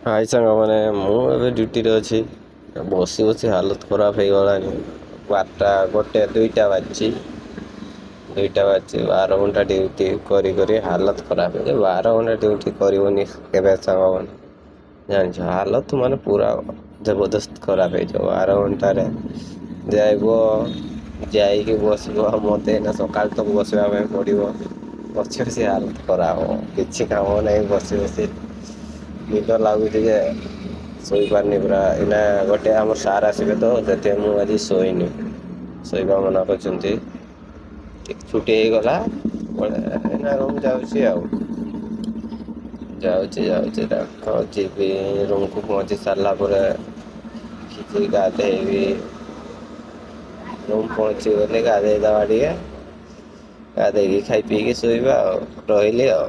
High ସାଙ୍ଗମାନେ, ମୁଁ ଏବେ ଡ୍ୟୁଟିରେ ଅଛି। ବସି ବସି ହାଲତ ଖରାପ ହେଇଗଲାଣି। 12ଟା 1 2ଟା ବାଜିଛି 12 ଘଣ୍ଟା ଡ୍ୟୁଟି କରି କରି ହାଲତ ଖରାପ ହେଇଯାଏ। 12 ଘଣ୍ଟା ଡ୍ୟୁଟି କରିବନି କେବେ ସାଙ୍ଗମାନେ, ଜାଣିଛ ହାଲତ ମାନେ ପୁରା ଜବରଦସ୍ତ ଖରାପ ହେଇଯିବ। 12 ଘଣ୍ଟାରେ ଯାଇକି ବସିବ, ମୋତେ ଏଇନା ସକାଳ ତକ ବସିବା ପାଇଁ ପଡ଼ିବ। ବସି ବସି ହାଲତ ଖରାପ ହବ, କିଛି କାମ ନାହିଁ। ବସି ବସି ନିଦ ଲାଗୁଛି ଯେ ଶୋଇପାରୁନି ପୁରା। ଏଇନା ଗୋଟେ ଆମର ସାର୍ ଆସିବେ ତ, ସେଥିପାଇଁ ମୁଁ ଆଜି ଶୋଇନି। ଶୋଇବା ମନା କରିଛନ୍ତି। ଛୁଟି ହେଇଗଲା ଏଇନା ରୁମ୍ ଯାଉଛି ଆଉ। ଯାଉଛି ଦେଖ ଯିବି ରୁମ୍କୁ। ପହଞ୍ଚି ସାରିଲା ପରେ କିଛି ଗାଧେଇବି। ରୁମ୍ ପହଞ୍ଚି ଗଲେ ଗାଧେଇ ଦବା ଟିକେ, ଗାଧେଇକି ଖାଇ ପିଇକି ଶୋଇବା ଆଉ। ରହିଲି ଆଉ।